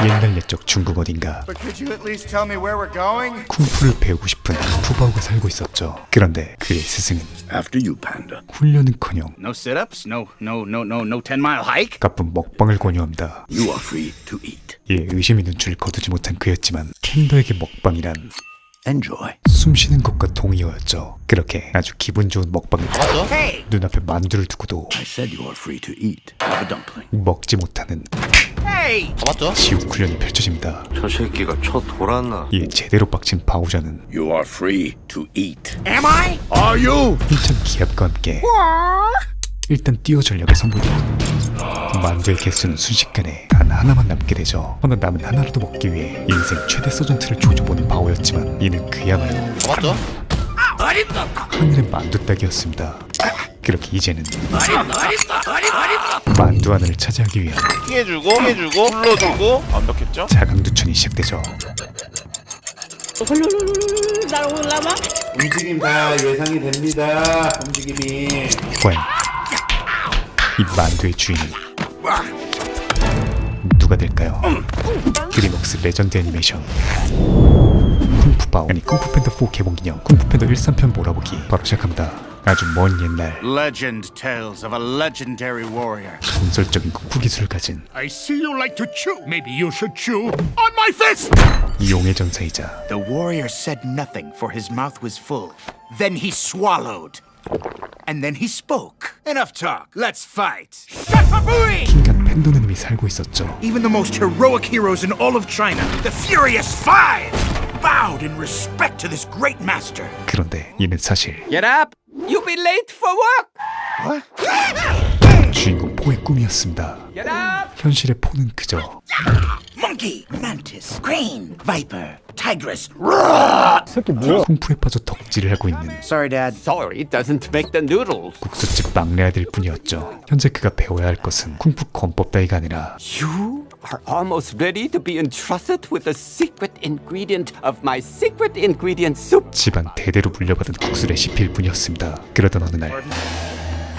옛날 옛적 중국 어딘가 But could you at least tell me where we're going? 쿵푸를 배우고 싶은 푸바오가 살고 있었죠. 그런데 그의 스승은 After you, Panda. 훈련은커녕 No sit-ups? No 10-mile hike? 가쁜 먹방을 권유합니다. You are free to eat. 이에 의심이 눈치를 거두지 못한 그였지만 캔더에게 먹방이란 Enjoy. 숨쉬는 것과 동의어였죠. 그렇게 아주 기분 좋은 먹방을 Hey! 눈앞에 만두를 두고도 I said you are free to eat. Have a dumpling. 먹지 못하는 Hey! 지옥 훈련이 펼쳐집니다. 저 새끼가 쳐 돌았나? 이에 제대로 빡친 바오자는 You are free to eat. Am I? Are you? 힘찬 기합과 함께 일단 뛰어 전력에 선보입니다. 만두의 개수는 순식간에 단 하나만 남게 되죠. 허나 남은 하나라도 먹기 위해 인생 최대 서전트를 조져보는 바오였지만 이는 그야말로 하늘의 만두 따기였습니다. 그렇게 이제는 만두 하나를 차지하기 위한 피해주고 불러주고 완벽했죠? 자강두천이 시작되죠. 움직임 다 예상이 됩니다. 움직임이. 과연 이 만두의 주인은 누가 될까요? 드림웍스 레전드 애니메이션 쿵푸바오 아니 쿵푸팬더 4 개봉기념 쿵푸팬더 1, 3편 몰아보기 바로 시작합니다. 아주 먼 옛날 Legend tells of a legendary warrior. 전설적인 쿵푸 기술을 가진 I see you like to chew. Maybe you should chew on my fist! 용의 전사이자 The warrior said nothing, for his mouth was full. Then he swallowed. And then he spoke. Enough talk. Let's fight. Shafabui! 킹간 펜도네님이 살고 있었죠. Even the most heroic heroes in all of China, the Furious Five, bowed in respect to this great master. 그런데 이는 사실 Get up! You'll be late for work! 주인공 포의 꿈이었습니다. Get up! 현실의 포는 그저 Monkey, mantis, crane, viper, tigress. 쿵푸에 빠져 덕질을 하고 있는 Sorry, Dad. Sorry, doesn't make the noodles. 국수집 막내 아들 뿐이었죠. 현재 그가 배워야 할 것은 쿵푸 권법 따위가 아니라 You are almost ready to be entrusted with the secret ingredient of my secret ingredient soup. 집안 대대로 물려받은 국수 레시피일 뿐이었습니다. 그러던 어느 날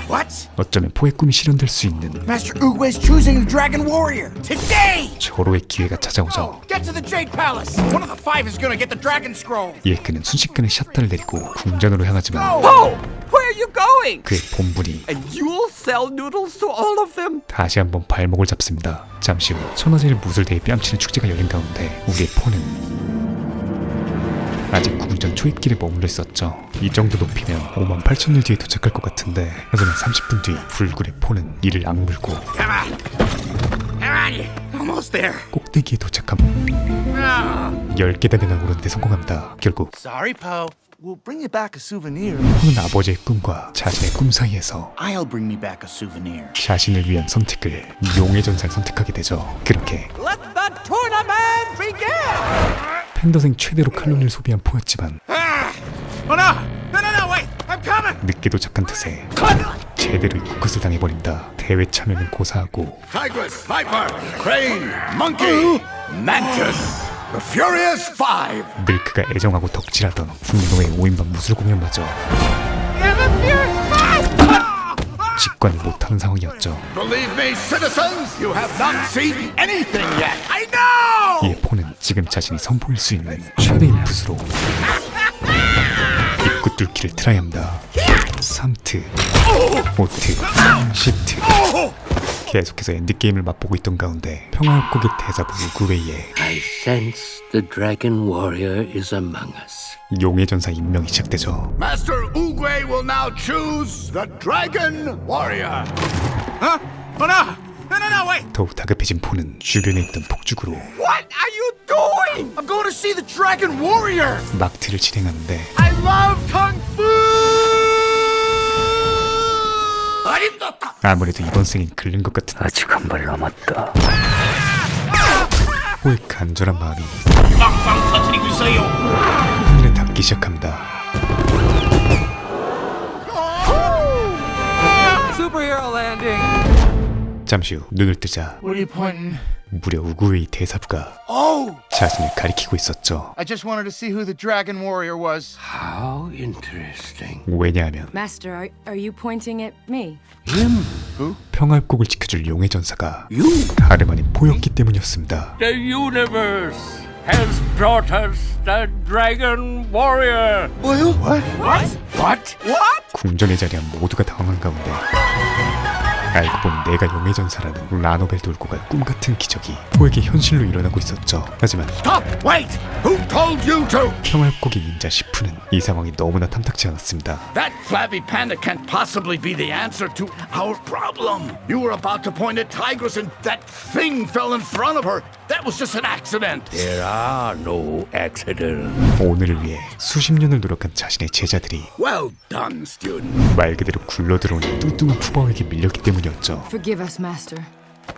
What? 어쩌면 포의 꿈이 실현될 수 있는 Master Uguay's choosing the Dragon Warrior today. 절호의 기회가 찾아오죠. Get to the Jade Palace. One of the five is gonna get the Dragon Scroll. 이에 그는 순식간에 샷단을 내리고 궁전으로 향하지만 Oh! Where are you going? 그의 본분이 And you'll sell noodles to all of them? 다시 한번 발목을 잡습니다. 잠시 후 천하제일 무술대에 뺨치는 축제가 열린 가운데 우리의 포는 아직 궁전 초입길에 머물러 있었죠. 이 정도 높이면 58,000일 뒤에 도착할 것 같은데 하지만 30분 뒤 불굴의 포는 이를 악물고 Come on. Come on. Almost there. 꼭대기에 도착함 10계단이나 오르는데 성공합니다. 결국 Sorry, Poe. We'll bring you back a souvenir. 포는 아버지의 꿈과 자신의 꿈 사이에서 I'll bring me back a souvenir. 자신을 위한 선택을 용의 전사를 선택하게 되죠. 그렇게 Let the tournament begin! 팬더생 최대로 칼로리를 소비한 포였지만 Oh no! No! Wait! I'm coming. 늦게 도착한 탓에 제대로 입국컷을 당해버린다. 대회 참여는 고사하고 Tigress, viper, crane, monkey, mantis. The Furious Five. 늘 그가 애정하고 덕질하던 분노의 5인방 무술 공연마저 직관을 못하는 상황이었죠. Believe me, citizens, you have not seen anything yet. I know. 이에 포는 지금 자신이 선보일 수 있는 최대인 붓으로 입구 뚫기를 트라이합니다. 3트, 5트, 10트 계속해서 엔드게임을 맛보고 있던 가운데 평화협곡의 대사부 우구웨이에 I sense the dragon warrior is among us. 용의 전사 임명이 시작되죠. Master Uguay will now choose the Dragon Warrior. Huh? Oh no! No! Wait! 더욱 다급해진 포는 주변에 있던 폭죽으로 What are you doing? I'm going to see the Dragon Warrior. 막트를 진행하는데 I love kung fu. 아무래도 이번 생엔 글른 것 같은 아직 한 발 남았다. 포의 간절한 마음이 하늘에 닿기 시작합니다. Superhero landing! 잠시 후 눈을 뜨자 What are you pointing? 무려 우구웨이 대사부가 자신을 가리키고 있었죠. I just wanted to see who the Dragon Warrior was. How interesting. 왜냐하면 Master, are you pointing at me? 평화국을 지켜줄 용의 전사가 You. 다름 아닌 포였기 때문이었습니다. The universe has brought us the Dragon Warrior. 궁전에 자리한 모두가 당황한 가운데 알고 보니 내가 용의 전사라는 라노벨 돌고 갈 꿈같은 기적이 포에게 현실로 일어나고 있었죠. 하지만 Stop! Wait! Who told you to? 평화국의 인자 시프는 이 상황이 너무나 탐탁지 않았습니다. That flabby panda can't possibly be the answer to our problem. You were about to point at Tigress and that thing fell in front of her. That was just an accident. There are no accidents. 오늘을 위해 수십 년을 노력한 자신의 제자들이 Well done, student. 말 그대로 굴러들어오는 뚱뚱한 푸바오에게 밀렸기 때문이었죠. Forgive us, Master.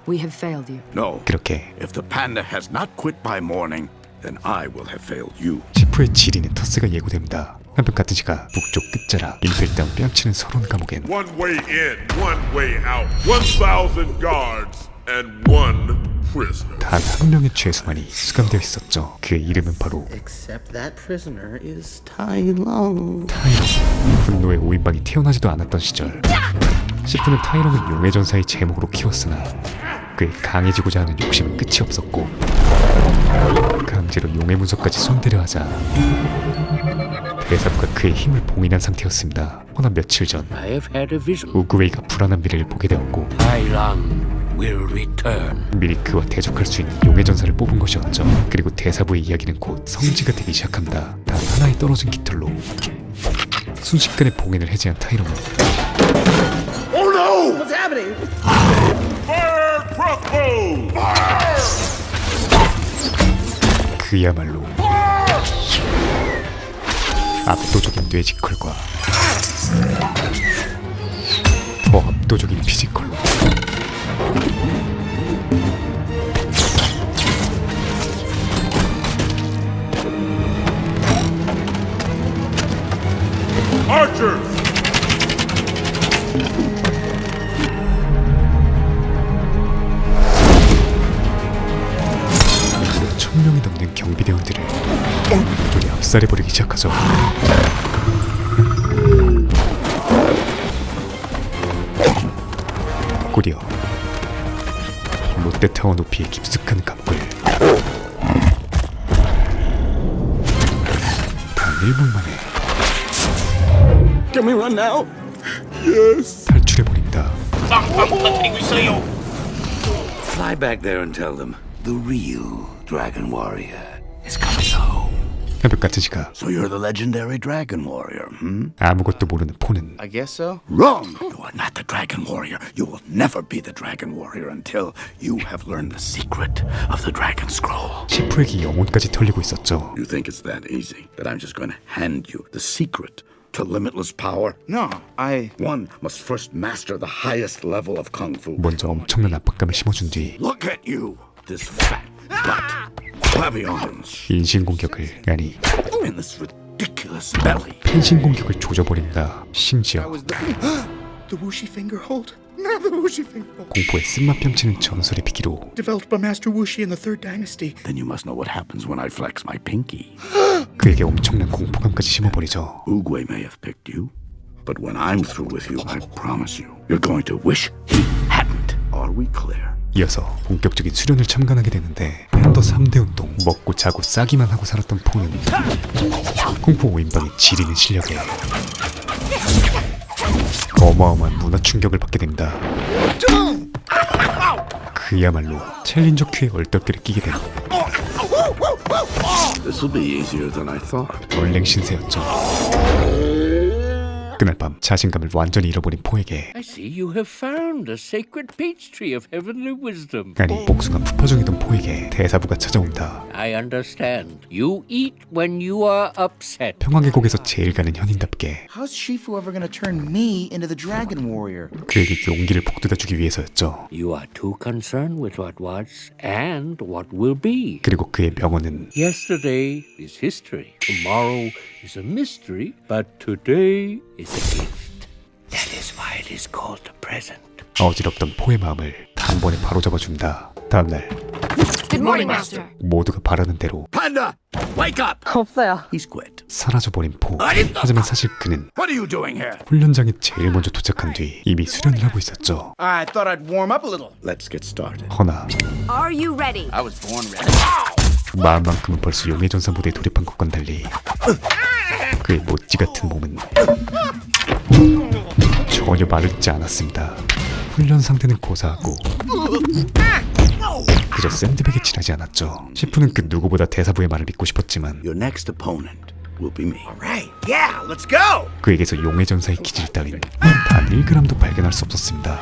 We have failed you. No. 그렇게 If the panda has not quit by morning, then I will have failed you. 시프의 지리는 터스가 예고됩니다. 한편 같은 시각 북쪽 끝자락 일필당 뺨치는 서론 감옥엔 One way in, one way out. 1,000 guards and one prisoner. 단 한 명의 죄수만이 수감되어 있었죠. 그의 이름은 바로 Except that prisoner is Tai Long. 타이롱. 분노의 5인방이 태어나지도 않았던 시절 시프는 타이롱을 용의 전사의 제목으로 키웠으나 그의 강해지고자 하는 욕심은 끝이 없었고 강제로 용의 문서까지 손대려 하자 대사부가 그의 힘을 봉인한 상태였습니다. 허나 며칠 전 I have had a vision. 우구웨이가 불안한 미래를 보게 되었고 Tai Lang will return. 미리 그와 대적할 수 있는 용의 전사를 뽑은 것이었죠. 그리고 대사부의 이야기는 곧 성지가 되기 시작합니다. 단 하나의 떨어진 깃털로 순식간에 봉인을 해제한 타이롱은 Oh no! What's happening? Fire crossbow! 그야말로 압도적인 뇌지컬과 더 압도적인 피지컬로 Archers! 무려 1,000명이 넘는 경비대원들을 둘이 압살해버리기 시작하죠. 곧이어 롯데타워 높이의 깊숙한 감옥을 단 1분 만에 Can we run now? 탈출해버립니다. Fly back there and tell them the real Dragon Warrior is coming home. 한편 같은 시각 So you're the legendary Dragon Warrior, hmm? 아무것도 모르는 폰은 I guess so. Wrong! You are not the Dragon Warrior. You will never be the Dragon Warrior until you have learned the secret of the Dragon Scroll. 시프에게 영혼까지 털리고 있었죠. You think it's that easy, that I'm just going to hand you the secret to limitless power? No, One must first master the highest level of Kung Fu. 먼저 엄청난 압박감을 심어준 뒤 Look at you, this fat butt, flabby arms, 인신공격을 아니 and this ridiculous belly. 펜싱공격을 조져버립니다. 심지어 The Wuxi finger hold? Not the Wuxi finger hold. 공포에 쓴맛 뺨치는 전설의 비기로 Developed by Master Wuxi in the Third Dynasty. Then you must know what happens when I flex my pinky. 그에게 엄청난 공포감까지 심어버리죠. Uguay may have picked you, but when I'm through with you, I promise you, you're going to wish he hadn't. Are we clear? 이어서 본격적인 수련을 참관하게 되는데 팬더 3대 운동 먹고 자고 싸기만 하고 살았던 포는 공포 5인방의 지리는 실력에 어마어마한 문화 충격을 받게 됩니다. 그야말로 챌린저 큐에 얼떨결에 끼게 된 This will be easier than I thought. 얼랭 신세였죠. 그날 밤 자신감을 완전히 잃어버린 포에게 I see you have found a sacred peach tree of heavenly wisdom. 아니 복숭아 푸파 중이던 포에게 대사부가 찾아온다. I understand. You eat when you are upset. 평화계곡에서 제일 가는 현인답게 how's Shifu ever gonna turn me into the Dragon Warrior? 그에게 용기를 북돋아주기 위해서였죠. You are too concerned with what was and what will be. 그리고 그의 명언은 Yesterday is history. Tomorrow is a mystery. But today is a gift. That is why it is called the present. 어지럽던 포의 마음을 단번에 바로잡아준다. 다음날 morning, Master. 모두가 바라는 대로 Panda, wake up! 없어요. He's quit. 사라져버린 포. 하지만 사실 그는 What are you doing here? 훈련장에 제일 먼저 도착한 뒤 이미 수련을 하고 있었죠. I thought I'd warm up a little. Let's get started. 허나 Are you ready? I was born ready. 마음만큼은 벌써 용의 전사 무대에 돌입한 것과는 달리 그의 못지 같은 몸은 전혀 마르지 않았습니다. 훈련 상태는 고사하고 그저 샌드백에 칠하지 않았죠. 시프는 그 누구보다 대사부의 말을 믿고 싶었지만 Your next opponent will be me. Right, yeah, let's go! 그에게서 용의 전사의 기질 따윈 단 1g도 발견할 수 없었습니다.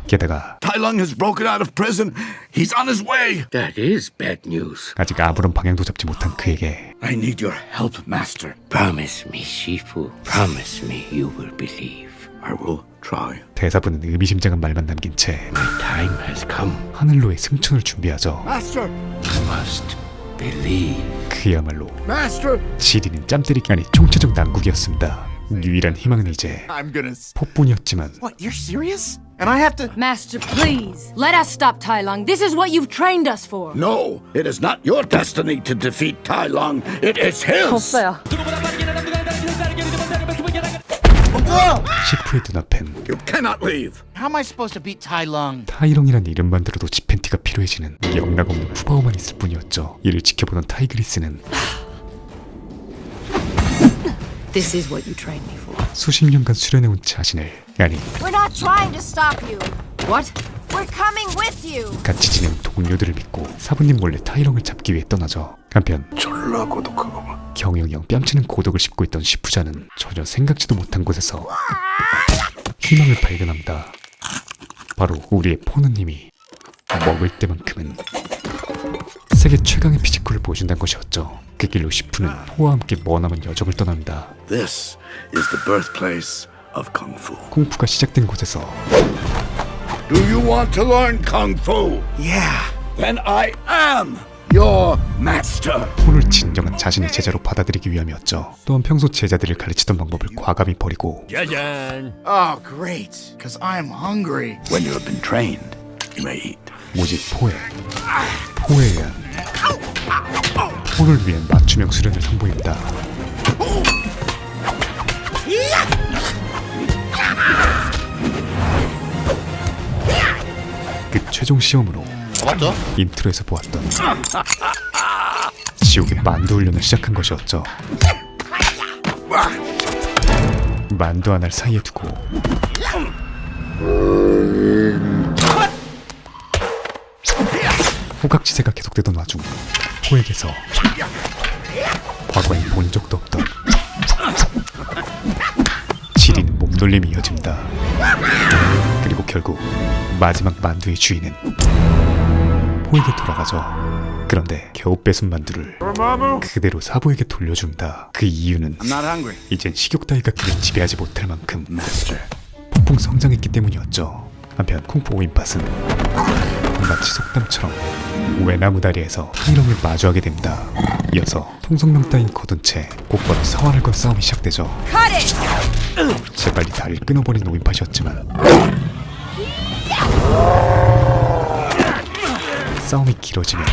게다가 Tai Lung has broken out of prison. He's on his way. That is bad news. 아직 아무런 방향도 잡지 못한 그에게 I need your help, Master. Promise me, Shifu. Promise me you will believe. I will try. 대사부는 의미심장한 말만 남긴 채 Time has come. 하늘로의 승천을 준비하죠. Master! You must believe. 그야말로 Master! 지리는 짬때리기 아닌 총체적 난국이었습니다. 유일한 희망은 이제 I'm gonna. 포뿐이었지만 What, you're serious? And I have to. Master, please. Let us stop Tai Lung. This is what you've trained us for. No, it is not your destiny to defeat Tai Lung. It is his. 없어요. 시프의 눈앞엔 You cannot leave. How am I supposed to beat Tai Lung? 타이렁이란 이름만 들어도 지팬티가 필요해지는 영락없는 푸바오만 있을 뿐이었죠. 이를 지켜보던 타이그리스는 This is what you trained me for. 수십 년간 수련해온 자신을 아니 We're not trying to stop you. What? We're coming with you. 같이 지낸 동료들을 믿고 사부님 몰래 타이렁을 잡기 위해 떠나죠. 한편 졸라 고독하고. 경영형 뺨치는 고독을 씹고 있던 시푸자는 전혀 생각지도 못한 곳에서 희망을 발견합니다. 바로 우리의 포느님이 먹을 때만큼은 세계 최강의 피지컬을 보여준다는 것이었죠. 그 길로 시푸는 포와 함께 머나먼 여정을 떠납니다. This is the birthplace of Kung Fu. 쿵푸가 시작된 곳에서 Do you want to learn Kung Fu? Yeah. Then I am your master. 포를 진정한 자신의 제자로 받아들이기 위함이었죠. 또한 평소 제자들을 가르치던 방법을 과감히 버리고 Oh, great. Because I'm hungry. When you have been trained, you may eat. 오직 포에 의한 포를 위한 맞춤형 수련을 선보입니다. 그 최종 시험으로 맞죠? 인트로에서 보았던 지옥의 만두 훈련을 시작한 것이었죠. 만두 하나를 사이에 두고 호각지세가 계속되던 와중 포에게서 과거엔 본 적도 없던 지린 몸놀림이 이어집니다. 그리고 결국 마지막 만두의 주인은 포에게 돌아가죠. 그런데 겨우 뺏은 만두를 그대로 사부에게 돌려줍니다. 그 이유는 I'm not hungry. 이젠 식욕 따위가 그를 지배하지 못할 만큼 Master. 폭풍 성장했기 때문이었죠. 한편 쿵푸 오인팟은 마치 속담처럼 외나무 다리에서 타이렁을 마주하게 됩니다. 이어서 통성명 따윈 거둔 채 곧바로 사활을 건 싸움이 시작되죠. 재빨리 다리를 끊어버린 오인팟이었지만 싸움이 길어지면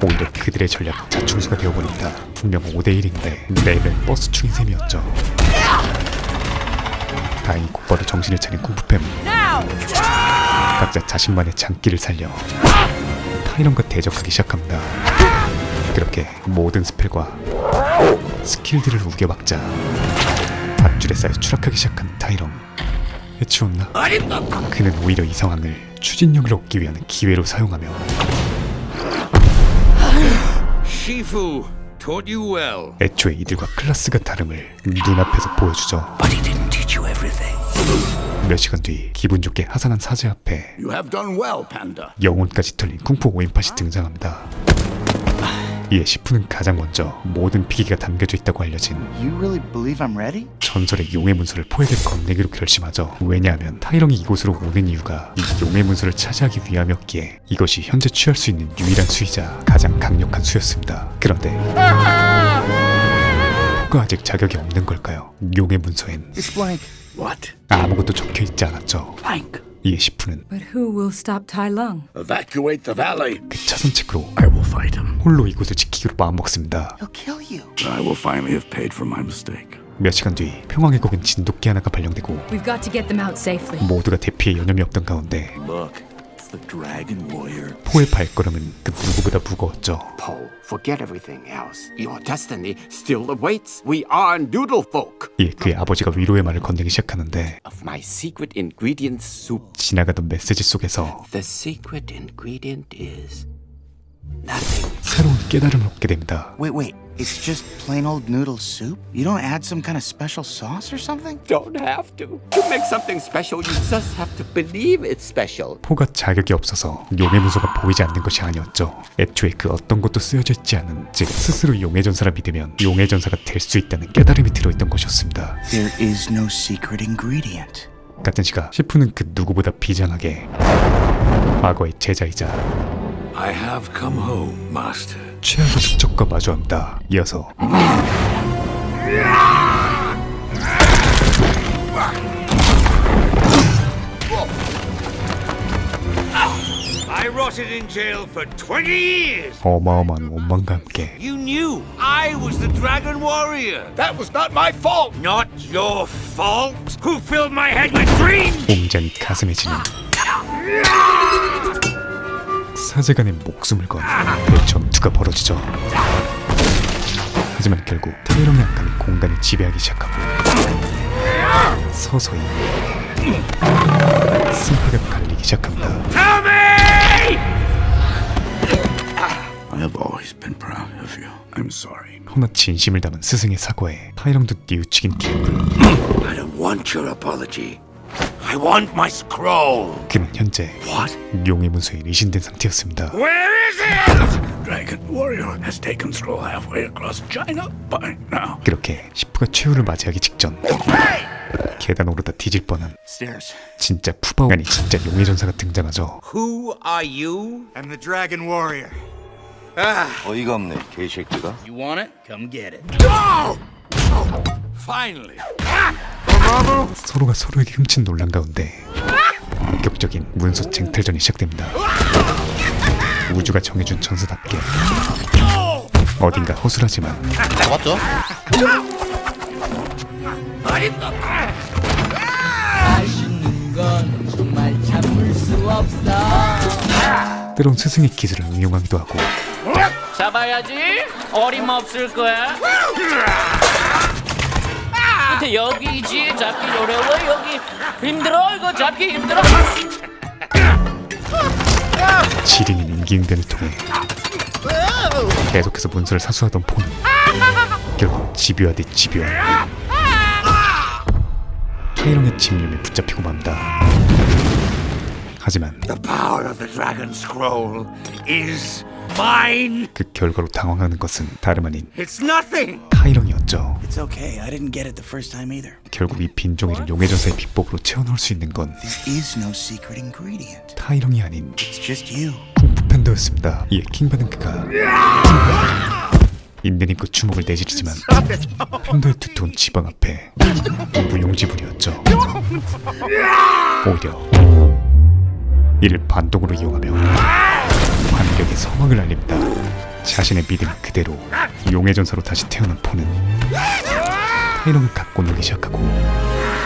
오히려 그들의 전략 자충수가 되어버립니다. 분명 5대1인데 레벨 버스충인 셈이었죠. 다행히 곧바로 정신을 차린 쿵푸팸은 각자 자신만의 장기를 살려 타이렁과 대적하기 시작합니다. 그렇게 모든 스펠과 스킬들을 우겨박자 밧줄에 쌓여 추락하기 시작한 타이렁. 해치웠나? 그는 오히려 이 상황을 추진력을 얻기 위한 기회로 사용하며 Shifu taught you well. 애초에 이들과 클래스가 다름을 눈앞에서 보여주죠. But he didn't teach you everything. 몇 시간 뒤 기분 좋게 하산한 사제 앞에 You have done well, Panda. 영혼까지 털린 쿵푸 오인팟이 등장합니다. 이에 시푸는 가장 먼저 모든 피기가 담겨져 있다고 알려진 You really believe I'm ready? 전설의 용의 문서를 포에게 건네기로 결심하죠. 왜냐하면 타이렁이 이곳으로 오는 이유가 이 용의 문서를 차지하기 위함이었기에 이것이 현재 취할 수 있는 유일한 수이자 가장 강력한 수였습니다. 그런데 포가 아직 자격이 없는 걸까요? 용의 문서엔 It's blank. What? 아무것도 적혀있지 않았죠. Blank. 이에 시푸는 But who will stop Tai Lung? Evacuate the valley. 그 차선책으로 I will fight him. 홀로 이곳을 지키기로 마음먹습니다. He'll kill you. I will finally have paid for my mistake. 몇 시간 뒤 평화계곡엔 진돗개 하나가 발령되고 We've got to get them out safely. 모두가 대피에 여념이 없던 가운데 Look, it's the Dragon Warrior. 포의 발걸음은 그 누구보다 무거웠죠. Poe, forget everything else. Your destiny still awaits. We are noodle folk. 이에 그의 아버지가 위로의 말을 건네기 시작하는데 Of my secret ingredient soup. 지나가던 메시지 속에서 The secret ingredient is nothing. 새로운 깨달음을 얻게 됩니다. Wait. It's just plain old noodle soup? You don't add some kind of special sauce or something? Don't have to. To make something special, you just have to believe it's special. 포가 자격이 없어서 용의 문서가 보이지 않는 것이 아니었죠. 애초에 그 어떤 것도 쓰여져 있지 않은, 즉 스스로 용의 전사라 믿으면 용의 전사가 될 수 있다는 깨달음이 들어있던 것이었습니다. There is no secret ingredient. 같은 시각 시푸는 그 누구보다 비장하게 과거의 제자이자 I have come home, Master. 최악의 숙적과 마주합니다. 이어서 I rotted in jail for 20 years. 어마어마한 원망과 함께 You knew I was the Dragon Warrior. That was not my fault. Not your fault. Who filled my head with dreams? 옹장이 가슴에 지는 사제간의 목숨을 건 전투가 벌어지죠. 하지만 결국 테일러의 악감이 공간을 지배하기 시작하고 서서히 승패가 갈리기 시작합니다. I have always been proud of you. I'm sorry. 허나 진심을 담은 스승의 사과에 타이렁도 뉘우치긴 개뿔. I don't want your apology. I want my scroll. 그는 현재 What? 용의 문서에 리신된 상태였습니다. Where is it? Dragon Warrior has taken scroll halfway across China by now. 그렇게 시프가 최후를 맞이하기 직전 계단 오르다 뒤질 뻔한 Stairs. 진짜 푸바오 아니 진짜 용의 전사가 등장하죠. Who are you? I'm the Dragon Warrior. 어이가 없네, 개새끼가. You want it? Come get it. Finally. 서로가 서로에게 훔친 논란 가운데 본격적인 문서 쟁탈전이 시작됩니다. 우주가 정해준 전사답게 어딘가 허술하지만 잡았죠? 때론 스승의 기술을 응용하기도 하고 잡아야지. 어림없을 거야. 밑에 여기지. 잡기 어려워. 여기 힘들어. 이거 잡기 힘들어. 지린인 임기응변을 통해 계속해서 문서를 사수하던 폰은 결국 집요하듯 집요한 타이렁의 집념에 붙잡히고 맙니다. 하지만 The power of the Dragon Scroll is mine. 그 결과로 당황하는 것은 다름 아닌 It's nothing. 타이렁이었죠. It's okay. I didn't get it the first time either. 결국 이 빈종이를 용의 전사의 비법으로 채워넣을 수 있는 건 There is no secret ingredient. 타이렁이 아닌 It's just you. 쿵푸 팬더였습니다. 이에 킹받은 그가 인내님과 주먹을 내지르지만 팬더의 두터운 지방 앞에 무용지물이었죠. 오히려 이를 반동으로 이용하며 반격의 서막을 알립니다. 자신의 믿음 그대로 용의 전사로 다시 태어난 폰은 타이렁을 갖고 놀기 시작하고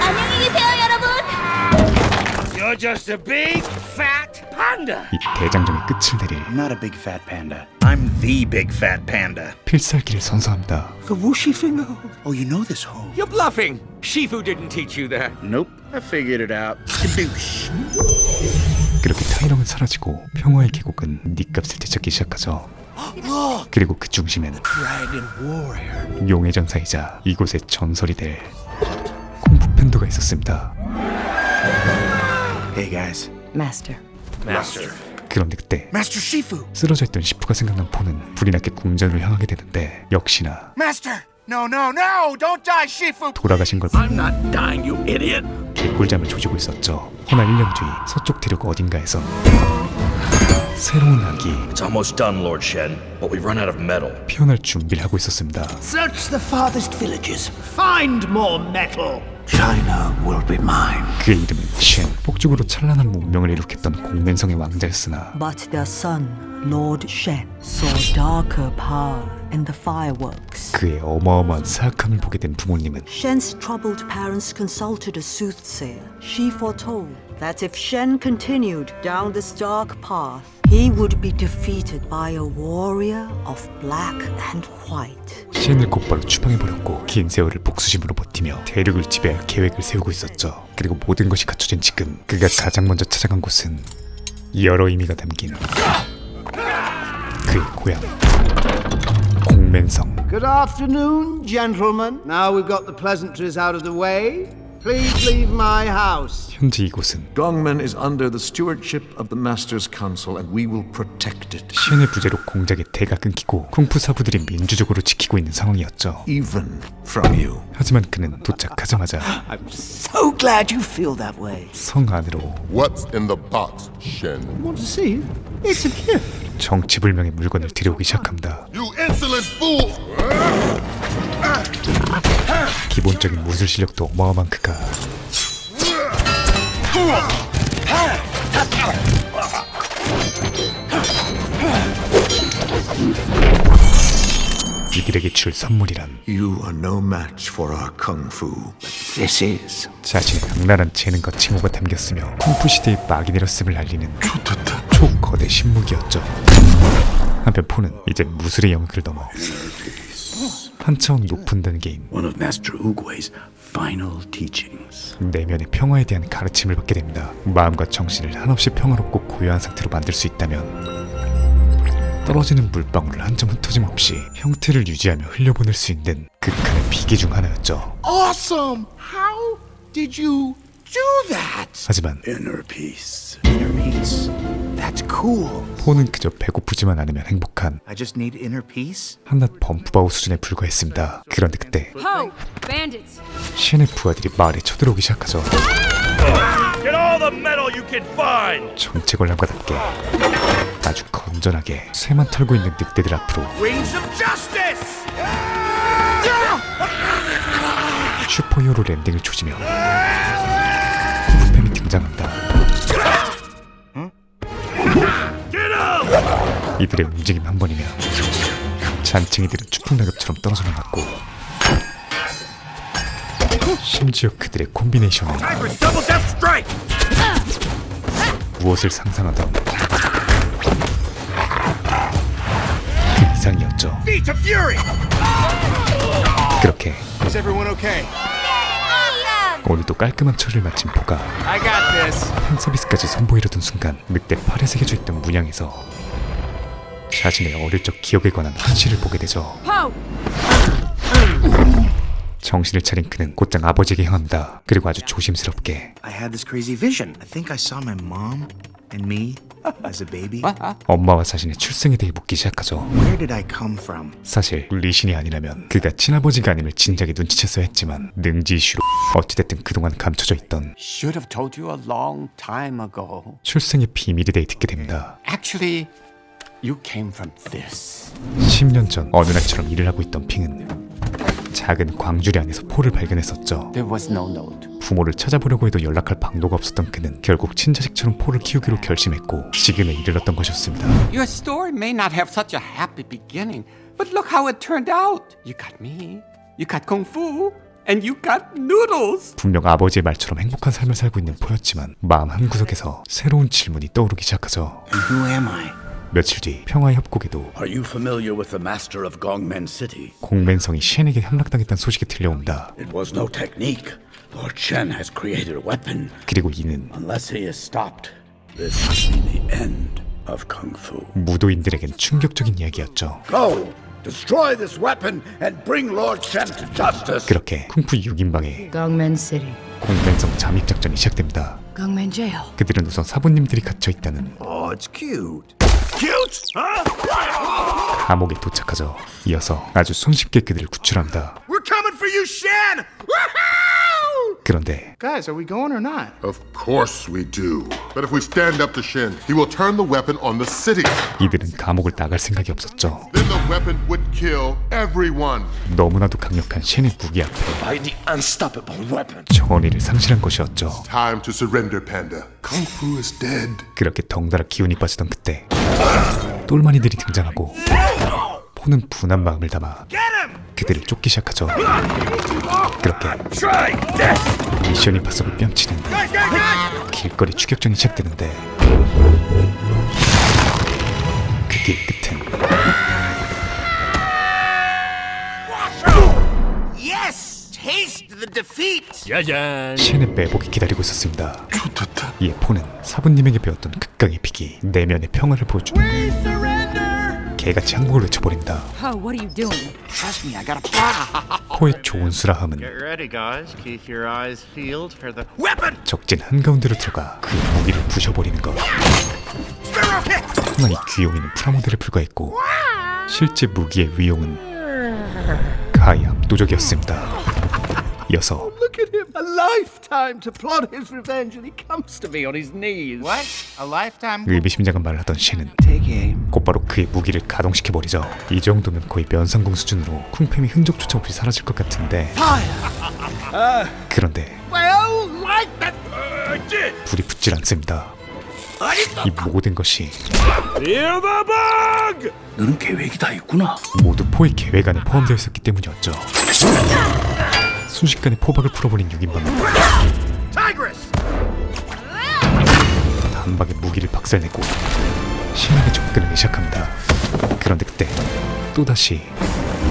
안녕히 계세요, 여러분. You're just a big fat panda. 이 대장정의 끝을 내릴 I'm not a big fat panda. I'm the big fat panda. 필살기를 선사합니다. The whooshy finger. Oh, you know this hole. You're bluffing. Shifu didn't teach you that. Nope, I figured it out. Skadoosh. 그렇게 타이렁은 사라지고 평화의 계곡은 니값을 되찾기 시작하죠. 그리고 그 중심엔 Dragon Warrior. 용의 전사이자 이곳의 전설이 될 쿵푸 팬더가 있었습니다. Hey guys. Master. 그런데 그때 Master Shifu. 쓰러져 있던 시프가 생각난 폰은 불이 나게 궁전으로 향하게 되는데 역시나 Master! No, no, no! Don't die, Shifu! 돌아가신 걸 I'm not dying, you idiot. 개꿀잠을 조지고 있었죠. 허나 1년 뒤 서쪽 대륙 어딘가에서 새로운 악이 It's almost done, Lord Shen, but we've run out of metal. 피어날 준비를 하고 있었습니다. Search the farthest villages. Find more metal. China will be mine. 그의 이름은 쉔. 폭죽으로 찬란한 문명을 이룩했던 공맨성의 왕자였으나 But their son, Lord Shen, saw darker power in the fireworks. 그의 어마어마한 사악함을 보게 된 부모님은 Shen's troubled parents consulted a soothsayer. She foretold that if Shen continued down this dark path, he would be defeated by a warrior of black and white. 쉔을 곧바로 추방해버렸고 긴 세월을 복수심으로 버티며 대륙을 지배할 계획을 세우고 있었죠. 그리고 모든 것이 갖춰진 지금 그가 가장 먼저 찾아간 곳은 여러 의미가 담긴 그의 고향 공맨성. Good afternoon, gentlemen. Now we've got the pleasantries out of the way. Please leave my house. 현재 이곳은 Gongmen is under the stewardship of the Master's Council and we will protect it. 쉔의 부재로 공작의 대가 끊기고 쿵푸 사부들이 민주적으로 지키고 있는 상황이었죠. Even from you. 하지만 그는 도착하자마자 I'm so glad you feel that way. 성 안으로 What's in the box, Shen? Want to see? It's a gift. 정치불명의 물건을 들여오기 시작합니다. You insolent fool! 기본적인 무술 실력도 어마어마한 그가 이들에게 줄 선물이란 You are no match for our kung fu. This is. 자신의 강렬한 재능과 칭호가 담겼으며 쿵푸 시대의 막이 내렸음을 알리는 초거대 신무기였죠. 한편 포는 이제 무술의 영역을 넘어 한 차원 높은 단계인 One of Master Oogway's final teachings. 내면의 평화에 대한 가르침을 받게 됩니다. 마음과 정신을 한없이 평화롭고 고요한 상태로 만들 수 있다면 떨어지는 물방울을 한 점 흩어짐 없이 형태를 유지하며 흘려보낼 수 있는 극한의 비계 중 하나였죠. Awesome! How did you do that? 하지만 Inner peace. Inner peace. That's cool. 포는 그저 배고프지만 않으면 행복한 I just need inner peace. 한낱 범프바오 수준에 불과했습니다. 그런데 그때 Ho! Bandits! 쉔의 부하들이 마을에 쳐들어오기 시작하죠. Get all the metal you can find! 정체 관람과답게 아주 건전하게 쇠만 털고 있는 늑대들 앞으로 Wings of justice! 슈퍼히어로 랜딩을 조지며 후뱀이 등장한다. 이들의 움직임 한 번이면 잔챙이들은 추풍낙엽처럼 떨어져 나갔고 심지어 그들의 콤비네이션은 무엇을 상상하던 그 이상이었죠. 그렇게 Is everyone okay? 오늘도 깔끔한 처리를 마친 포가 I got this. 팬서비스까지 선보이려던 순간 늑대 팔에 새겨져 있던 문양에서 자신의 어릴 적 기억에 관한 현실을 보게 되죠. 정신을 차린 그는 곧장 아버지에게 향합니다. 그리고 아주 조심스럽게 I had this crazy vision. I think I saw my mom and me as a baby. 엄마와 자신의 출생에 대해 묻기 시작하죠. Where did I come from? 사실 리신이 아니라면 그가 친아버지가 아님을 진작에 눈치챘어야 했지만 능지 이슈로 어찌됐든 그동안 감춰져 있던 Should have told you a long time ago. 출생의 비밀에 대해 듣게 됩니다. Actually, you came from this. 10년 전 어느 날처럼 일을 하고 있던 핑은 작은 광주리 안에서 포를 발견했었죠. There was no note. 부모를 찾아보려고 해도 연락할 방도가 없었던 그는 결국 친자식처럼 포를 키우기로 결심했고 지금에 이르렀던 것이었습니다. Your story may not have such a happy beginning, but look how it turned out. You got me, you got kung fu, and you got noodles. 분명 아버지의 말처럼 행복한 삶을 살고 있는 포였지만 마음 한구석에서 새로운 질문이 떠오르기 시작하죠. And who am I? 며칠 뒤 평화의 협곡에도 Are you familiar with the master of Gongmen City? 공맨성이 쉔에게 함락당했다는 소식이 들려온다. It was no technique. Lord Shen has created a weapon. 그리고 이는 Unless he is stopped, this will be the end of Kung Fu. 무도인들에겐 충격적인 이야기였죠. Go! Destroy this weapon and bring Lord Shen to justice. 그렇게 쿵푸 6인방의 Gongmen City. 공맨성 잠입 작전이 시작됩니다. Gongmen Jail. 그들은 우선 사부님들이 갇혀 있다는 Oh, it's cute. Cute? Huh? 감옥에 도착하죠. 이어서 아주 손쉽게 그들을 구출합니다. We're coming for you, Shen! Woohoo! 그런데 Guys, are we going or not? Of course we do. But if we stand up to Shin, he will turn the weapon on the city. 이들은 감옥을 나갈 생각이 없었죠. Then the weapon would kill everyone. 너무나도 강력한 쉔의 무기 앞에 By the unstoppable weapon. 정의를 상실한 것이었죠. Time to surrender, Panda. Kung Fu is dead. 그렇게 덩달아 기운이 빠지던 그때 똘마니들이 등장하고 포는 분한 마음을 담아 그들을 쫓기 시작하죠. 그렇게 미션 임파서블 뺨치는 길거리 추격전이 시작되는데 그 길 끝엔 Yes! Taste the defeat! 쉔의 매복이 기다리고 있었습니다. 이에 포는 사부님에게 배웠던 극강의 비기 내면의 평화를 보여주고 개같이 항복을 외쳐버린다. Oh, what are you doing? Trust me, I got a plan. 포의 좋은 수라함은 ready, guys. Keep your eyes peeled for the Weapon! 적진 한가운데로 들어가 그 무기를 부셔버리는 것. 하나 이 귀요미는 프라모델에 불과했고 실제 무기의 위용은 가히 압도적이었습니다. 이어서 Look at him! A lifetime to plot his revenge, and he comes to me on his knees. What? A lifetime? 의미심장한 말을 하던 쉔은 Take aim. 곧바로 그의 무기를 가동시켜버리죠. 이 정도면 거의 면상공 수준으로 쿵팸이 흔적조차 없이 사라질 것 같은데 그런데 Well, like that. 불이 붙질 않습니다. 이 모든 것이 너는 계획이 다 있구나. 모두 포의 계획 안에 포함되어 있었기 때문이었죠. 순식간에 포박을 풀어버린 6인방 한 방에 무기를 박살내고 신에게 접근하기 시작합니다. 그런데 그때 또다시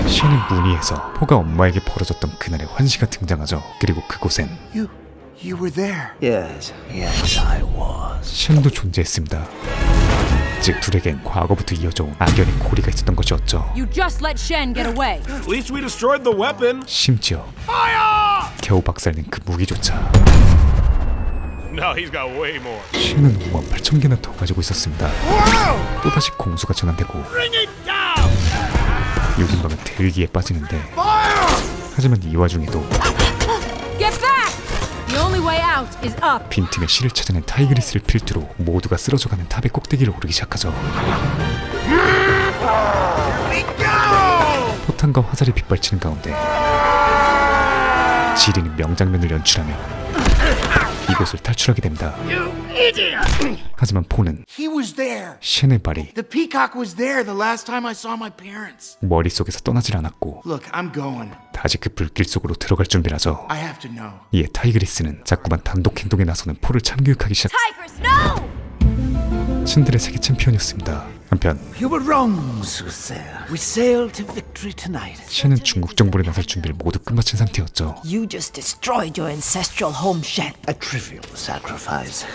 신의 무늬에서 포가 엄마에게 벌어졌던 그날의 환시가 등장하죠. 그리고 그곳엔 You were there. Yes, I was. 신도 존재했습니다. 즉 둘에겐 과거부터 이어져온 악연의 고리가 있었던 것이었죠. You just let Shen get away. At least we destroyed the weapon. 심지어 겨우 박살낸 그 무기조차 No, he's got way more. 신은 58,000개나 더 가지고 있었습니다. 또다시 공수가 전환되고 6인방은 대위기에 빠지는데 하지만 이 와중에도 Get back! The only way out is up. 빈틈에 실을 찾아낸 타이그리스를 필두로 모두가 쓰러져가는 탑의 꼭대기를 오르기 시작하죠. 포탄과 화살이 빗발치는 가운데 지린이 명장면을 연출하며 이곳을 탈출하게 됩니다. 하지만 포는 He was there. 쉔의 발이 The peacock was there the last time I saw my parents. 머릿속에서 떠나질 않았고 Look, I'm going. 다시 그 불길 속으로 들어갈 준비를 하죠. I have to know. 이에 타이그리스는 자꾸만 단독 행동에 나서는 포를 참교육하기 시작. Tigers, no! 신들의 세계 챔피언이었습니다. 한편 You were wrong, Soothsayer. We sail to victory tonight. 쉔은 중국 정부에 나설 준비를 모두 끝마친 상태였죠. You just destroyed your ancestral home, Shen. A trivial sacrifice.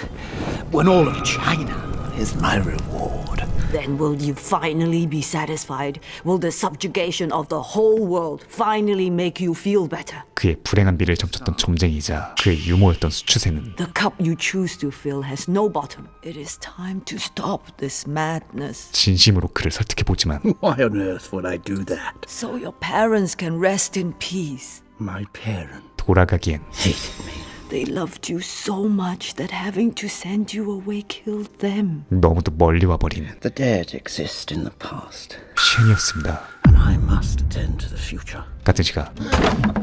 When all of China is my reward. Then will you finally be satisfied? Will the subjugation of the whole world finally make you feel better? 그의 불행한 미래를 점쳤던 점쟁이이자 그의 유머였던 수추새는 The cup you choose to fill has no bottom. It is time to stop this madness. 진심으로 그를 설득해보지만 Why on earth would I do that? So your parents can rest in peace. My parents 돌아가기엔 hated me. They loved you so much that having to send you away killed them. 너무도 멀리 와버린 The dead exist in the past, 쉔이었습니다. and I must attend to the future. 같은 시각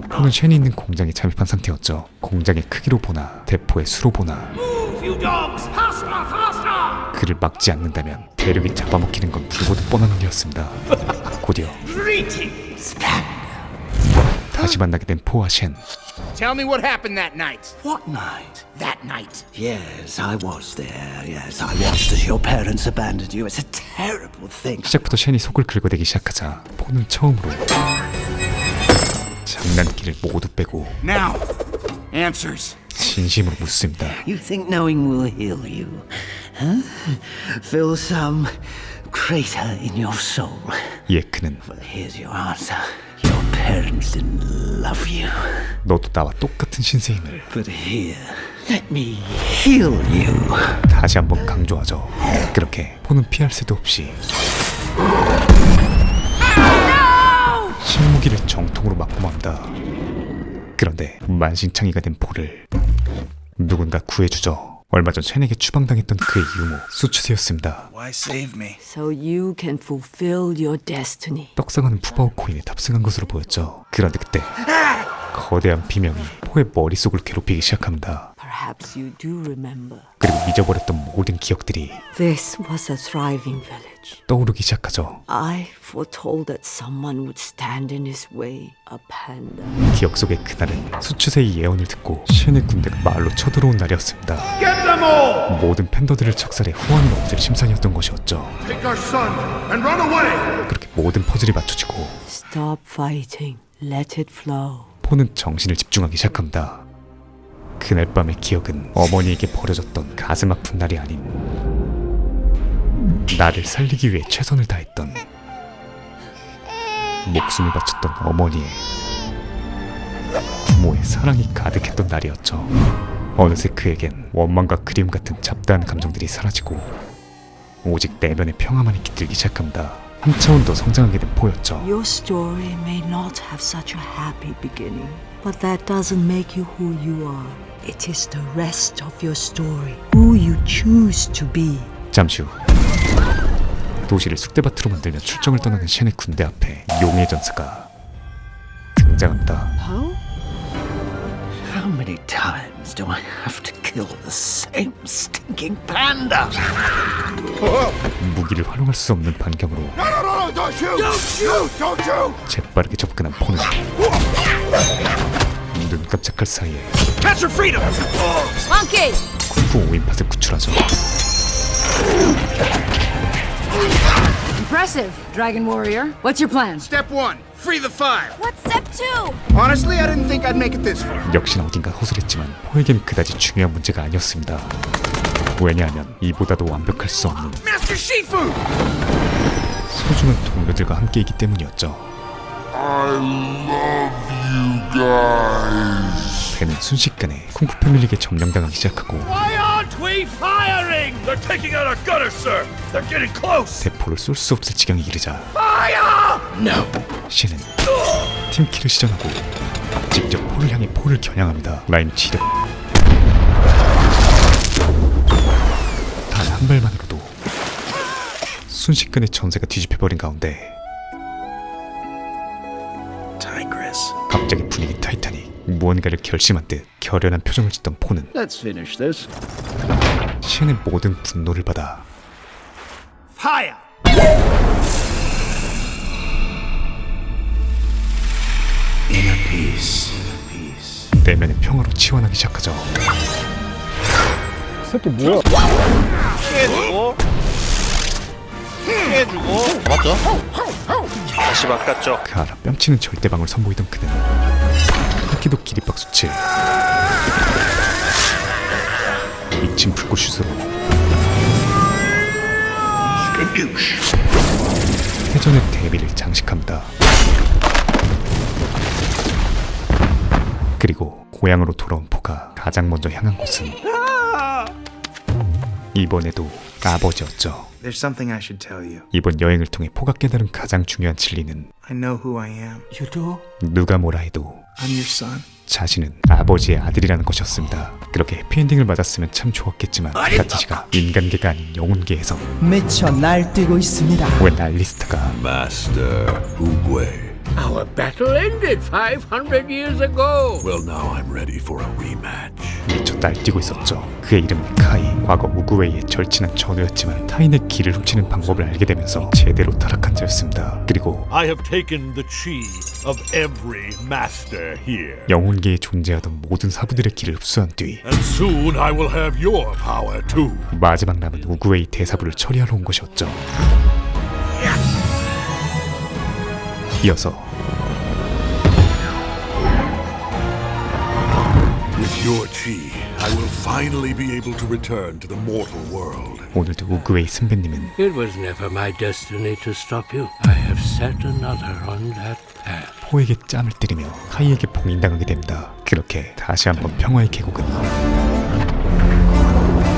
포는 쉔이 있는 공장에 잠입한 상태였죠. 공장의 크기로 보나 대포의 수로 보나 그를 막지 않는다면 대륙이 잡아먹히는 건 불보듯 뻔한 일이었습니다. 곧이어 다시 만나게 된 포와 쉔. Tell me what happened that night. What night? That night. Yes, I was there. Yes, I watched as your parents abandoned you. It's a terrible thing. 시작부터 쉔이 속을 긁어대기 시작하자 포는 처음으로 장난기를 모두 빼고 Now, answers. 진심으로 묻습니다. You think knowing will heal you? Huh? Fill some crater in your soul. 이에 그는 Well, here's your answer. Your parents didn't love you. 너도 나와 똑같은 신세임을 But here, let me heal you. 다시 한번 강조하죠. 그렇게 포는 피할 새도 없이 신무기를 정통으로 맞고 만다. 그런데 만신창이가 된 포를 누군가 구해주죠. 얼마 전 쉔에게 추방당했던 그의 유모 수츠세였습니다. Why save me? So you can fulfill your destiny. 떡상하는 푸바오 코인에 탑승한 것으로 보였죠. 그런데 그때 거대한 비명이 포의 머릿속을 괴롭히기 시작합니다. Perhaps you do remember. 그리고 잊어버렸던 모든 기억들이 This was a thriving village. 떠오르기 시작하죠. I foretold that someone would stand in his way. A panda. 기억 속의 그날은 수츠세의 예언을 듣고 쉔의 군대가 마을로 쳐들어온 날이었습니다. Get them all! 모든 팬더들을 척살해 후원을 얻을 심산이었던 것이었죠. Take our son and run away! 그렇게 모든 퍼즐이 맞춰지고 Stop fighting. Let it flow. 포는 정신을 집중하기 시작합니다. 그날 밤의 기억은 어머니에게 버려졌던 가슴 아픈 날이 아닌 나를 살리기 위해 최선을 다했던 목숨을 바쳤던 어머니의 부모의 사랑이 가득했던 날이었죠. 어느새 그에겐 원망과 그리움 같은 잡다한 감정들이 사라지고 오직 내면의 평화만이 깃들기 시작합니다. 한 차원 더 성장하게 된 포였죠. Your story may not have such a happy beginning, but that doesn't make you who you are. It is the rest of your story, who you choose to be. 잠시 후 도시를 쑥대밭으로 만들며 출정을 떠나는 쉔의 군대 앞에 용의 전사가 등장합니다. How many times do I have to kill the same stinking panda? 무기를 활용할 수 없는 반경으로 No, don't shoot! Don't shoot! Don't shoot! 재빠르게 접근한 포는 눈 깜짝할 사이에 Catch your freedom! Monkey! 쿵푸 5인팟을 구출하죠. Impressive, Dragon Warrior. What's your plan? Step 1, free the five. What's step 2? Honestly, I didn't think I'd make it this far. 역시나 어딘가 허술했지만 포에겐 그다지 중요한 문제가 아니었습니다. 왜냐하면 이보다도 완벽할 수 없는 Master Shifu! 소중한 동료들과 함께이기 때문이었죠. I love you guys. 배는 순식간에 쿵푸 패밀리에게 점령당하기 시작하고 Why aren't we firing? They're taking out our gunners, sir. They're getting close. 대포를 쏠 수 없을 지경에 이르자 Fire! No. 쉔은 팀킬을 시전하고 직접 포를 향해 포를 겨냥합니다. 라인 치력 단 한 발만으로도 순식간에 전세가 뒤집혀버린 가운데 갑자기 분위기 타이타닉. 무언가를 결심한 듯 결연한 표정을 짓던 포는 Let's finish this. 쉔의 모든 분노를 받아 Fire! Inner peace. 내면의 평화로 치환하기 시작하죠. 새끼 뭐야? 피해주고 맞죠? 다시 바꿨죠. 그 알아 뺨치는 절대방을 선보이던 그는 토끼도 기립박 수칠 미친 불꽃슛으로 해전의 대비를 장식합니다. 그리고 고향으로 돌아온 포가 가장 먼저 향한 곳은 이번에도 아버지였죠. There's something I should tell you. 이번 여행을 통해 포가 깨달은 가장 중요한 진리는 I know who I am. You do? 누가 뭐라 해도 I'm your son. 자신은 아버지의 아들이라는 것이었습니다. 그렇게 해피엔딩을 맞았으면 참 좋았겠지만 가치시가 인간계가 아닌 영혼계에서 미쳐 날뛰고 있습니다. 웬 알리스타가 Master Uguay. Our battle ended 500 years ago. Well, now I'm ready for a rematch. 미쳐 날뛰고 있었죠. 그의 이름은 카이. 과거 우구웨이의 절친한 전우였지만 타인의 길을 훔치는 방법을 알게 되면서 제대로 타락한 자였습니다. 그리고 I have taken the chi of every master here. 영혼계에 존재하던 모든 사부들의 길을 흡수한 뒤 And soon I will have your power too. 마지막 남은 우구웨이 대사부를 처리하러 온 것이었죠. 이어서 With your chi, I will finally be able to return to the mortal world. 오늘도 우구웨이 선배님은 It was never my destiny to stop you. I have set another on that path. 포에게 짬을 때리며 카이에게 봉인당하게 됩니다. 그렇게 다시 한번 평화의 계곡은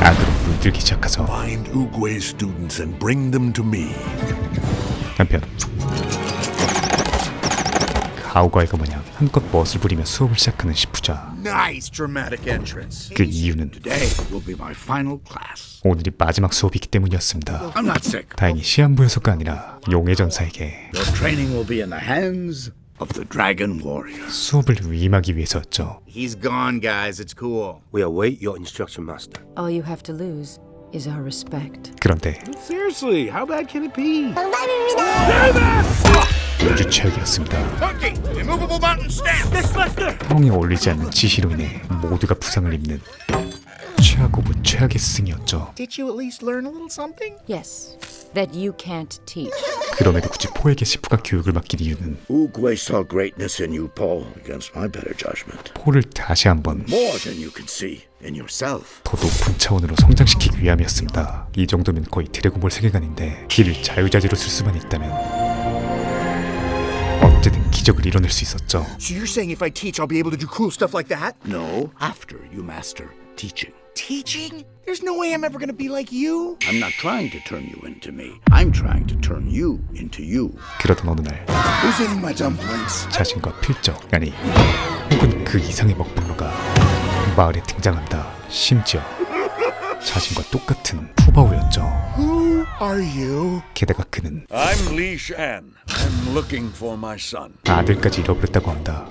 악으로 물들기 시작하죠. Find Uguay's students and bring them to me. 한편 가오가이가 마냥 한껏 멋을 부리며 수업을 시작하는 시푸자. Nice dramatic entrance. 그 이유는 Today will be my final class. 오늘이 마지막 수업이기 때문이었습니다. I'm not sick. 다행히 시한부여서가 아니라 용의 전사에게 Your training will be in the hands of the Dragon Warrior. 수업을 위임하기 위해서였죠. He's gone, guys. It's cool. We await your instruction, Master. All you have to lose is our respect. 그런데 Seriously, how bad can it be? 우주 최악이었습니다. Monkey, immovable mountain stamp. Buster. 상황에 어울리지 않는 지시로 인해 모두가 부상을 입는 최악 오브 최악의 스승이었죠. Did you at least learn a little something? Yes, that you can't teach. 그럼에도 굳이 포에게 시푸가 교육을 맡긴 이유는 Oogway saw greatness in you, Paul, against my better judgment. 포를 다시 한번 More than you can see in yourself. 더 높은 차원으로 성장시키기 위함이었습니다. 이 정도면 거의 드래곤볼 세계관인데 길을 자유자재로 쓸 수만 있다면 언제든 기적을 이뤄낼 수 있었죠. So you're saying if I teach, I'll be able to do cool stuff like that? No, after you master teaching. Teaching? There's no way I'm ever gonna be like you. I'm not trying to turn you into me. I'm trying to turn you into you. 그러던 어느 날 Who's eating my dumplings? 자신과 필적, 아니 혹은 그 이상의 먹블러가 마을에 등장한다. 심지어 자신과 똑같은 푸바오였죠. Who are you? 게다가 그는 I'm Li Shan. I'm looking for my son. 아들까지 잃어버렸다고 한다.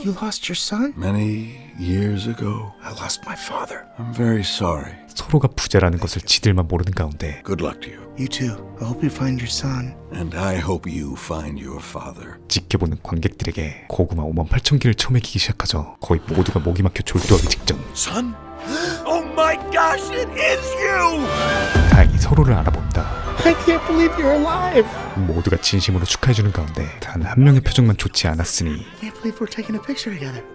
You lost your son? Many years ago. I lost my father. I'm very sorry. 서로가 부자라는 것을 지들만 모르는 가운데 Good luck to you. You too. I hope you find your son. And I hope you find your father. 지켜보는 관객들에게 고구마 58,000개를 처먹이기 시작하죠. 거의 모두가 목이 막혀 졸도하기 직전. Son? Oh my gosh, it is you! 다행히 서로를 알아본다. I can't believe you're alive. 모두가 진심으로 축하해주는 가운데 단 한 명의 표정만 좋지 않았으니 I can't believe we're taking a picture together.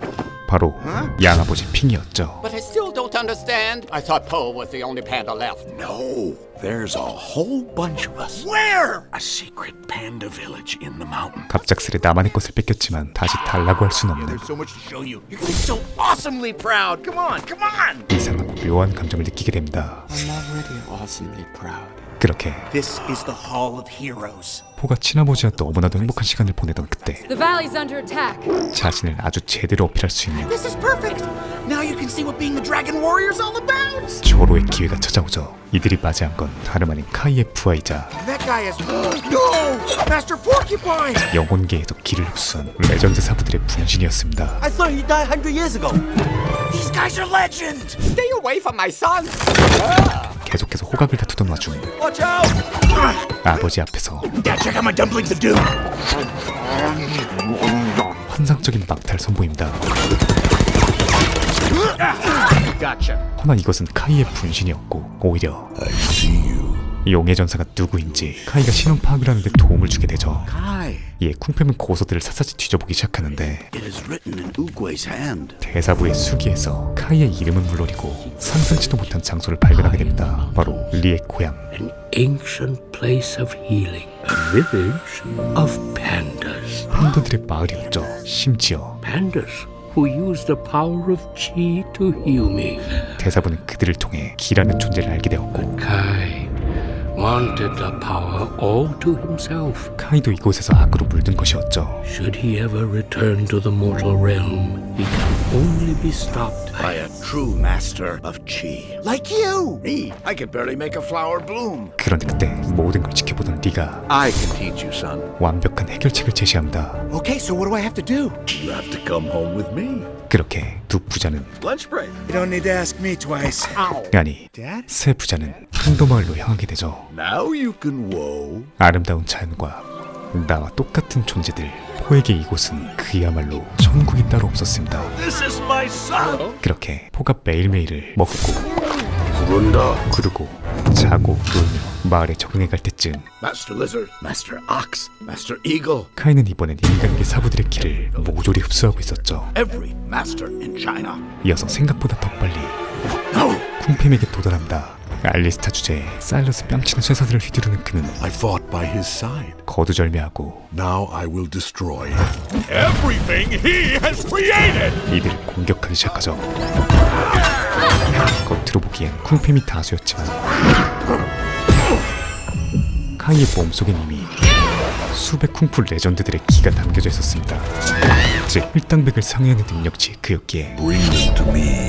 바로 양아버지 핑이었죠. But I still don't understand. I thought Poe was the only panda left. No, there's a whole bunch of us. Where? A secret panda village in the mountain. 갑작스레 나만의 것을 뺏겼지만 다시 달라고 할 순 없는 There's so much to show you. You're gonna be so awesomely proud. Come on, come on. 이상하고 묘한 감정을 느끼게 됩니다. I'm already awesomely proud. 그렇게 This is the Hall of Heroes. 포가 친아버지와 너무나도 행복한 시간을 보내던 그때 The valley's under attack. 자신을 아주 제대로 어필할 수 있는 This is perfect. Now you can see what being the Dragon Warrior's all about. 절호의 기회가 찾아오죠. 이들이 맞이한 건 다름 아닌 카이의 부하이자 That guy is no, Master Porcupine. 영혼계에도 길을 흡수한 레전드 사부들의 분신이었습니다. I thought he died 100 years ago. These guys are legend. Stay away from my son. 계속해서 호각을 다투던 와중 Watch out! 아버지 앞에서 Dad, check out my dumplings of doom. 환상적인 막탈 선보입니다. Gotcha. 허나 이것은 카이의 분신이었고 오히려 I see you. 용의 전사가 누구인지 카이가 신원 파악을 하는데 도움을 주게 되죠. Kai, 이에 쿵패는 고서들을 샅샅이 뒤져보기 시작하는데 it is written in Oogway's hand. 대사부의 수기에서 카이의 이름은 물론이고 상상치도 못한 장소를 발견하게 됩니다. 바로 리의 고향. An ancient place of healing. A village of pandas. 팬더들의 마을이었죠. 심지어 Pandas who use the power of chi to heal me. 대사부는 그들을 통해 기라는 존재를 알게 되었고 Kai wanted the power all to himself. 카이도 이곳에서 악으로 물든 것이었죠. Should he ever return to the mortal realm, he can only be stopped By a true master of chi. Like you. Me, I can barely make a flower bloom. 그런데 그때 모든 걸 지켜보던 리가 I can teach you, son. 완벽한 해결책을 제시합니다. Okay, so what do I have to do? You have to come home with me. 그렇게 두 부자는 Lunch break. You don't need to ask me twice. 아니 Dad? 세 부자는 팽도마을로 향하게 되죠. Now you can woe. 아름다운 자연과 나와 똑같은 존재들. 포에게 이곳은 그야말로 천국이 따로 없었습니다. This is my son. 그렇게 포가 매일매일을 먹고 부른다. 구르고 자고 놀며 마을에 적응해갈 때쯤 Master Lizard, Master Ox, Master Eagle. 카이는 이번엔 인간계 사부들의 길을 모조리 흡수하고 있었죠. Every master in China. 이어서 생각보다 더 빨리 쿵팸에게 도달한다. 알리스타 주제에 사일러스 뺨치는 쇠사슬을 휘두르는 그는 I fought by his side. 거두절미하고 Now I will destroy Everything he has created! 이들을 공격하기 시작하죠. 겉으로 보기엔 쿵팸이 다수였지만 카이의 몸속엔 이미 수백 쿵푸 레전드들의 기가 담겨져 있었습니다. 즉 일당백을 상회하는 능력치 그였기에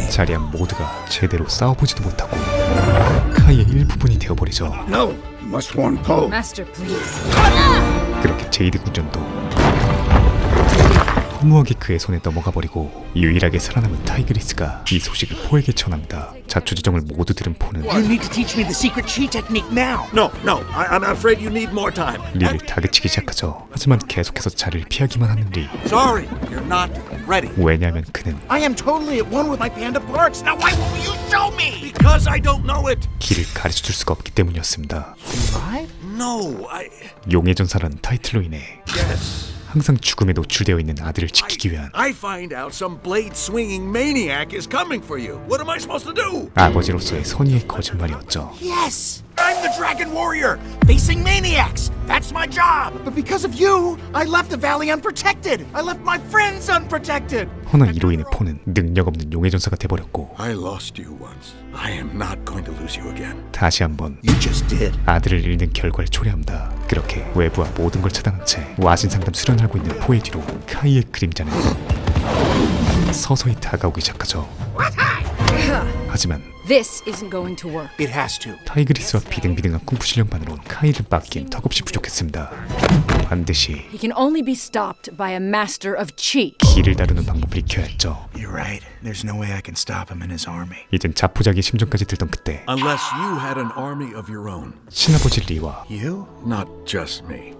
자리한 모두가 제대로 싸워보지도 못하고 카이의 일부분이 되어버리죠. No, you must warn Poe. Master, please. 그렇게 제이드 군전도 허무하게 그의 손에 넘어가 버리고 유일하게 살아남은 타이그리스가 이 소식을 포에게 전합니다. 자초지종을 모두 들은 포는 You need to teach me the secret chi technique now. No, I'm afraid you need more time. 리를 다그치기 시작하죠. 하지만 계속해서 자리를 피하기만 하는 리. Sorry, you're not ready. 왜냐하면 그는 I am totally at one with my panda parts. Now why won't you show me? Because I don't know it. 길을 가르쳐줄 수가 없기 때문이었습니다. No, I... 용의 전사라는 타이틀로 인해 Yes. 항상 죽음에 노출되어 있는 아들을 지키기 위한 I find out some blade-swinging maniac is coming for you. What am I supposed to do? 아버지로서의 선의의 거짓말이었죠. Yes, I'm the Dragon Warrior, facing maniacs. That's my job. But because of you, I left the valley unprotected. I left my friends unprotected. 허나 이로 인해 포는 능력 없는 용의 전사가 돼버렸고 I lost you once. I am not going to lose you again. 다시 한번 You just did. 아들을 잃는 결과를 초래합니다. 그렇게 외부와 모든 걸 차단한 채 와신 상담 수련을 하고 있는 포의 뒤로 카이의 그림자는 서서히 다가오기 시작하죠. 하지만 This isn't going to work. It has to. 타이그리스와 비등비등한 쿵푸 실력만으로는 카이를 막기엔 턱없이 부족했습니다. 반드시 He can only be stopped by a master of chi. 기를 다루는 방법을 익혀야 했죠. You're right. There's no way I can stop him and his army. 이젠 자포자기 심정까지 들던 그때 Unless you had an army of your own. 친아버지 리와 You? Not just me.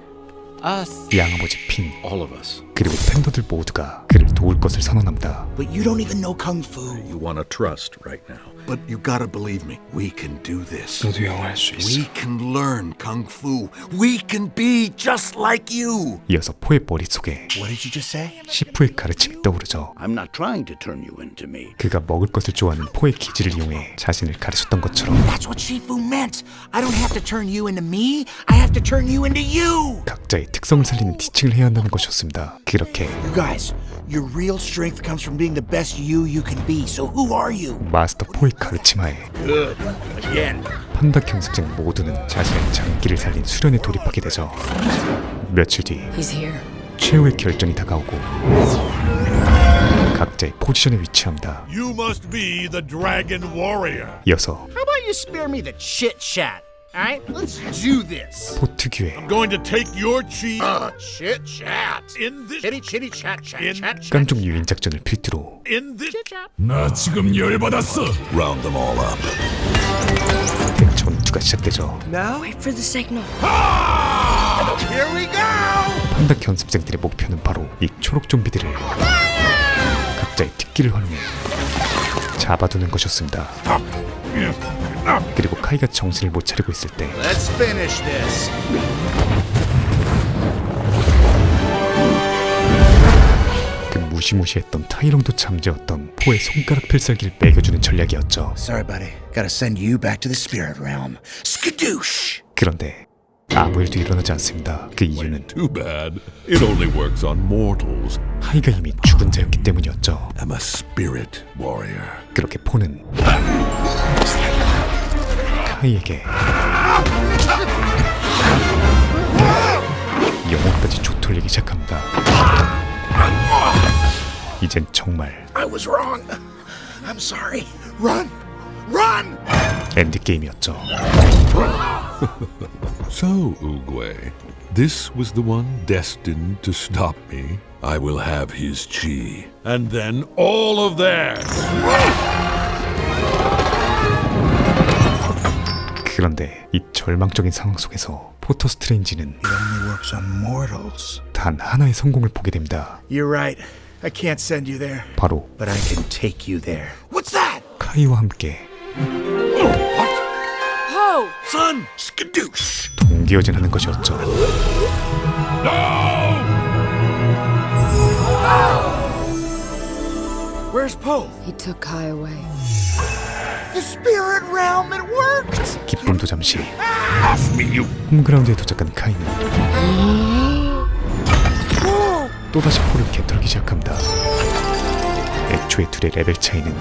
Us. 양아버지 핀 All of us. 그리고 팬더들 모두가 그를 도울 것을 선언합니다. But you don't even know kung fu. You want to trust right now. But you gotta believe me. We can do this. 너도 영어할 수 있어. We can learn kung fu. We can be just like you. 이어서 포의 머릿속에 What did you just say? 시푸의 가르침이 떠오르죠. I'm not trying to turn you into me. 그가 먹을 것을 좋아하는 포의 기질을 이용해 자신을 가르쳤던 것처럼 That's what Shifu meant. I don't have to turn you into me. I have to turn you into you. 각자의 특성을 살리는 티칭을 해야 한다는 것이었습니다. 그렇게 You guys, your real strength comes from being the best you can be. So who are you? 마스터 포의 가르침하에 Good. Again. 판다 경습생 모두는 자신의 장기를 살린 수련에 돌입하게 되죠. 며칠 뒤 He's here. 최후의 결전이 다가오고 각자의 포지션에 위치합니다. You must be the Dragon Warrior. 이어서 How about you spare me the chit chat? All right, let's do this. 포 특유의 Going to take your chi Chit chat. in this Chitty chat chat In- chat chat. 깡종 유인 작전을 필두로 in this. 나 지금 열받았어. Round them all up. 대전투가 시작되죠. Wait for the signal. Here we go. 판다 견습생들의 목표는 바로 이 초록 좀비들을 각자의 특기를 활용해 잡아두는 것이었습니다. 그리고 카이가 정신을 못 차리고 있을 때 Let's finish this. 그 무시무시했던 타이롱도 잠재웠던 포의 손가락 필살기를 매겨주는 전략이었죠. Sorry, buddy. Gotta send you back to the spirit realm. Skadoosh. 그런데 아무 일도 일어나지 않습니다. 그 이유는 Too bad. It only works on mortals. 카이가 이미 죽은 자였기 때문이었죠. I'm a spirit warrior. 그렇게 포는 카이에게 영혼까지 조돌리기 시작합니다. 이젠 정말 I was wrong. I'm sorry. Run. Run. 엔드게임이었죠. So, Oogway, this was the one destined to stop me. I will have his chi, and then all of theirs. 그런데 이 절망적인 상황 속에서 포터 스트레인지는 It only works on mortals. 단 하나의 성공을 보게 됩니다. You're right. I can't send you there. 바로 But I can take you there. What's that? 카이와 함께 Ho! Son, skadoosh. 동기어진하는 것이었죠. Where's Poe? He took Kai away. The spirit realm. It worked. 기쁨도 잠시 홈그라운드에 도착한 카이는 또다시 포를 개털기 시작합니다. 애초에 둘의 레벨 차이는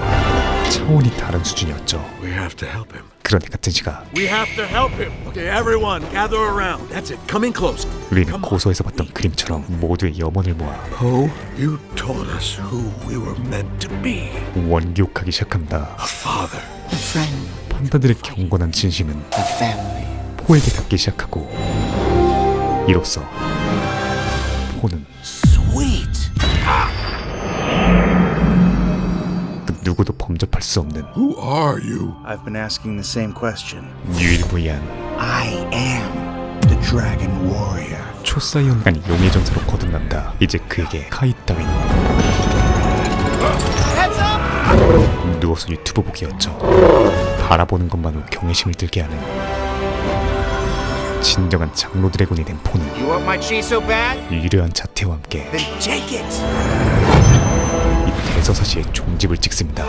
차원이 다른 수준이었죠. We have to help him. 그런데 같은 시각 We have to help him. Okay, everyone, gather around. That's it. Coming close. 우리는 고소에서 봤던 그림처럼 모두의 염원을 모아 Poe, you taught us who we were meant to be. 원기옥하기 시작합니다. A father. A friend. 판다들의 경건한 진심은 A family. 포에게 닿기 시작하고 이로써 포는 Sweet. 그 누구도 범접할 수 없는 Who are you? I've been asking the same question. 유일무이한 I am the Dragon Warrior. 초사이언간이 용의 전사로 거듭난다. 이제 그에게 카이 따윈 누워서 유튜브 보기였죠. 바라보는 것만으로 경외심을 들게 하는 진정한 장로 드래곤이 된 포는 You want my cheese so bad? 유려한 자태와 함께 Then take it. 이 대서사시의 종집을 찍습니다.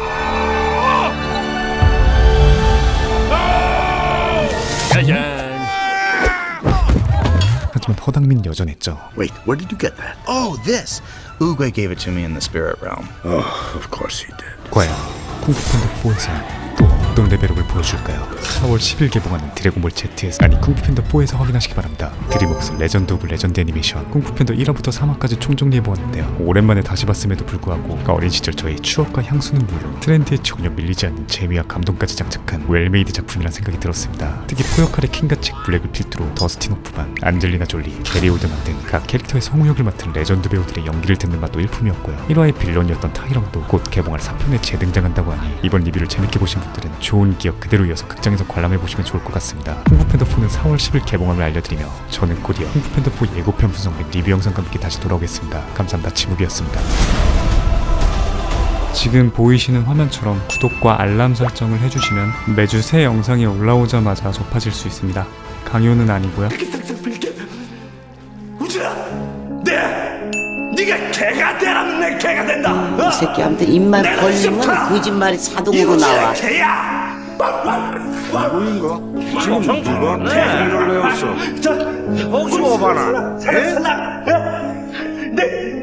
하지만 허당민 여전했죠. Wait, where did you get that? Oh, this. Oogway gave it to me in the spirit realm. Oh, of course he did. 과연 쿵푸팬더 4에서 또 어떤 레벨업을 보여줄까요? 4월 10일 개봉하는 드래곤볼 Z에서 아니 쿵푸팬더 4에서 확인하시기 바랍니다. 드림웍스 레전드 오브 레전드 애니메이션 쿵푸팬더 1화부터 3화까지 총정리해보았는데요. 오랜만에 다시 봤음에도 불구하고 어린 시절 저의 추억과 향수는 물론 트렌드에 전혀 밀리지 않는 재미와 감동까지 장착한 웰메이드 작품이란 생각이 들었습니다. 특히 포 역할의 킹과 잭 블랙을 필두로 더스틴 호프만, 안젤리나 졸리, 게리 올드만 등 각 캐릭터의 성우역을 맡은 레전드 배우들의 연기를 듣는 맛도 일품이었고요. 1화의 빌런이었던 타이렁도 곧 개봉할 4편에 재등장한다고 하니 이번 리뷰를 재밌게 보신 분들은 좋은 기억 그대로 이어서 극장에서 관람해보시면 좋을 것 같습니다. 쿵푸팬더4는 4월 10일 개봉함을 알려드리며 저는 곧이어 쿵푸팬더4 예고편 분석 및 리뷰 영상과 함께 다시 돌아오겠습니다. 감사합니다. 지무비였습니다. 지금 보이시는 화면처럼 구독과 알람 설정을 해주시면 매주 새 영상이 올라오자마자 접하실 수 있습니다. 강요는 아니고요. 네가 개가 되라면 내 개가 된다. 이 새끼한테 입만 벌리면 거짓말이 자동으로 나와. 개야. 누구인가? 지금 누가 개를 외웠어? 자, 혹시 뭐 봐라.